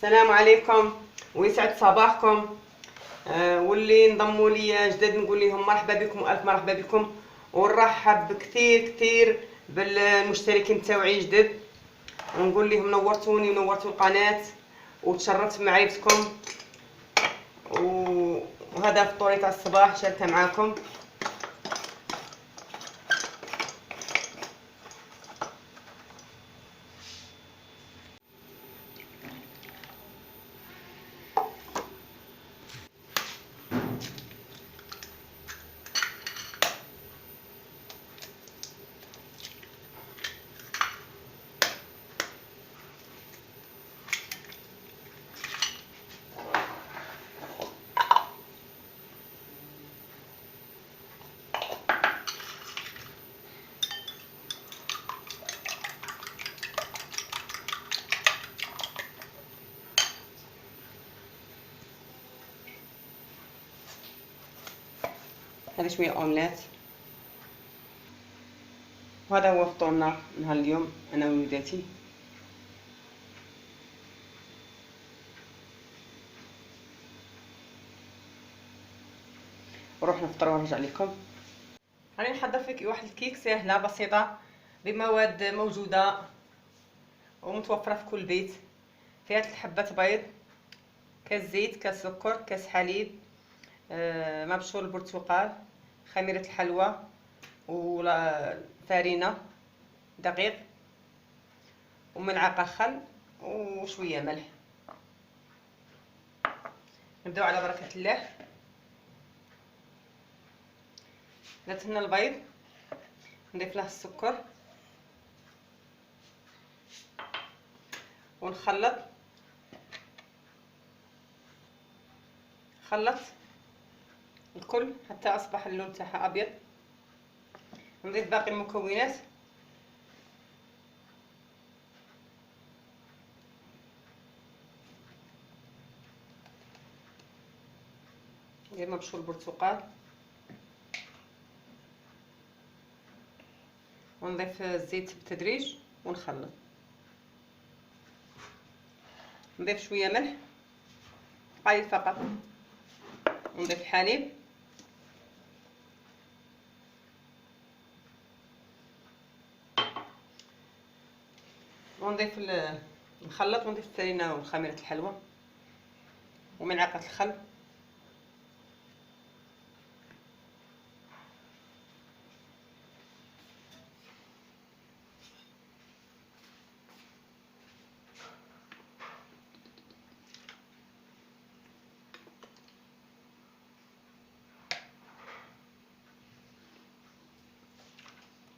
السلام عليكم ويسعد صباحكم. واللي انضموا لي جداد نقول لهم مرحبا بكم والف مرحبا بكم، ونرحب كثير كثير بالمشتركين تاوعي جدد، ونقول لهم نورتوني ونورتوا القناه وتشرفت بمعرفتكم. وهذا فطوري تاع الصباح شاركه معاكم. هذا شويه اومليت، وهذا هو فطورنا نهار اليوم انا ووليداتي. نروح نفطر ونرجع لكم. راني نحضر فيك واحد الكيك سهله بسيطه بمواد موجوده ومتوفره في كل بيت. فيها 3 حبات بيض، كاس زيت، كاس سكر، كاس حليب، مبشور البرتقال، خميره الحلوى، ولا فرينه، دقيق، وملعقه خل وشويه ملح. نبداو على بركه الله. درت هنا البيض، نضيف له السكر ونخلط الكل حتى اصبح اللون تاعها ابيض. نضيف باقي المكونات، ندير مبشور البرتقال ونضيف الزيت بالتدريج ونخلط. نضيف شويه ملح قليل فقط، ونضيف الحليب ونضيف نخلط، ونضيف الفرينه وخميره الحلوى وملعقه الخل.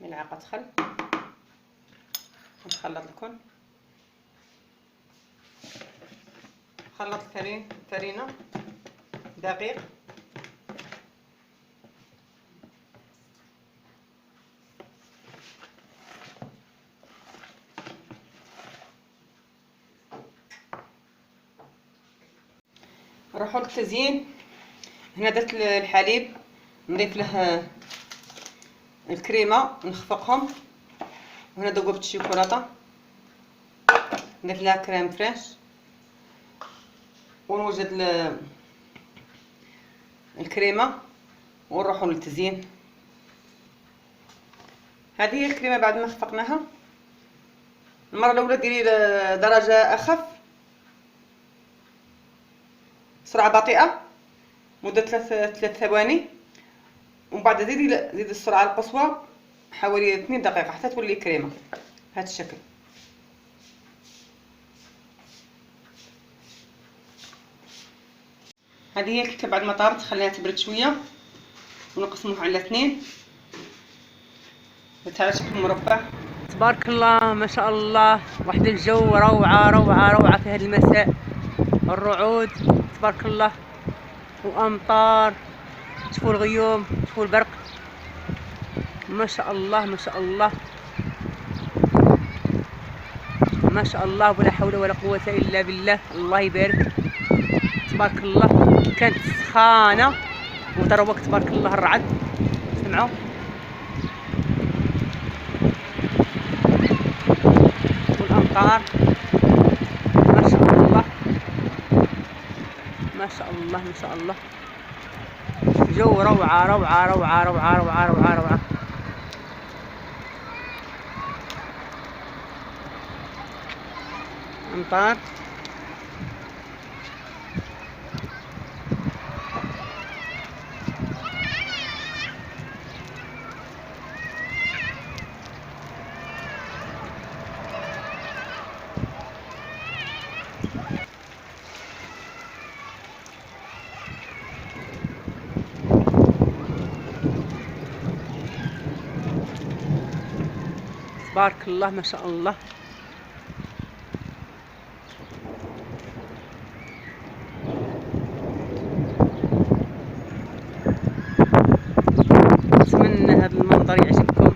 ملعقه خل، نخلط الكل. نخلط الفرينه، دقيق، نروحو للتزيين. هنا درت الحليب، نضيف له الكريمه نخفقهم، وهنا ذوبت الشوكولاته نضيف لها كريم فريش، ونوجد الكريمه ونروحو للتزيين. هذه هي الكريمه بعد ما خفقناها. المره الاولى ديري درجه اخف، سرعه بطيئه مده 3 ثواني، ومن بعد زيدي السرعه القصوى حوالي 2 دقائق حتى تولي كريمه بهذا الشكل. هذه هي الكيكه بعد ما طابت، خليها تبرد شويه ونقسموها على 2 على شكل مربع. تبارك الله ما شاء الله، واحد الجو روعه روعه روعه في هذا المساء. الرعود تبارك الله وامطار، شوفوا الغيوم، شوفوا البرق، ما شاء الله ما شاء الله ما شاء الله، ولا حول ولا قوه الا بالله. الله يبارك تبارك الله. كانت سخانه وتروق تبارك الله الرعد، سمعوا والامطار ما شاء الله. ما شاء الله ما شاء الله. جو روعة روعة روعة روعة روعة روعة روعة. أمطار. تبارك الله ما شاء الله. نتمنى هذا المنظر يعجبكم.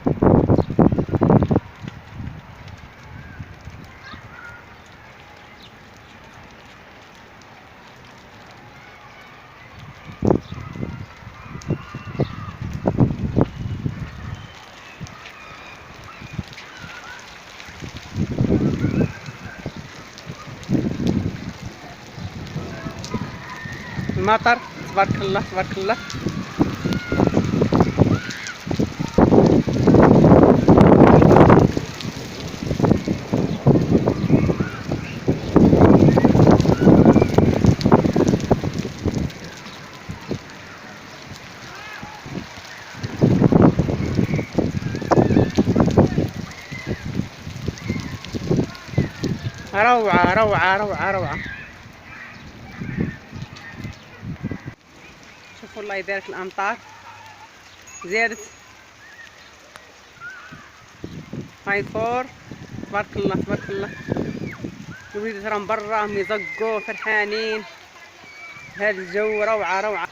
المطر تبارك الله تبارك الله. روعة روعة روعة روعة. شوفوا الله يبارك الأمطار زادت. هاي فور تبارك الله تبارك الله. الوليدات راهم برا راهم يزقوا فرحانين. هذا الجو روعة روعة.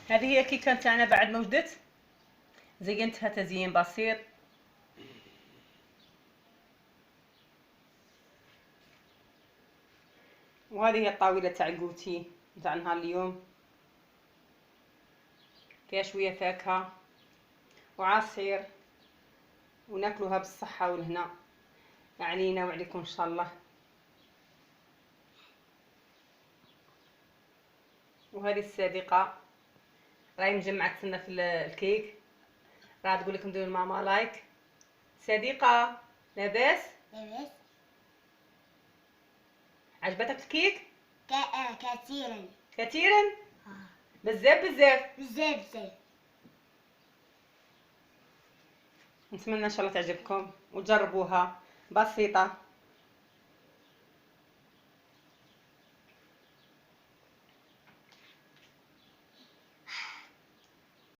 هذه هي الكيكه تاعنا بعد ما وجدت. زينتها تزيين بسيط. وهذه هي الطاوله تاع الكوتي تاع نهار اليوم. فيها شويه فاكهه وعصير، وناكلوها بالصحه والهنا علينا وعليكم ان شاء الله. وهذه الصديقه راهي مجمعه تسنى في الكيك، راح تقول لكم ديروا لماما لايك. صديقه لاباس؟ لاباس. عجبتك الكيك؟ كثيرا كثيرا. بزاف بزاف بزاف بزاف. نتمنى ان شاء الله تعجبكم وتجربوها. بسيطه.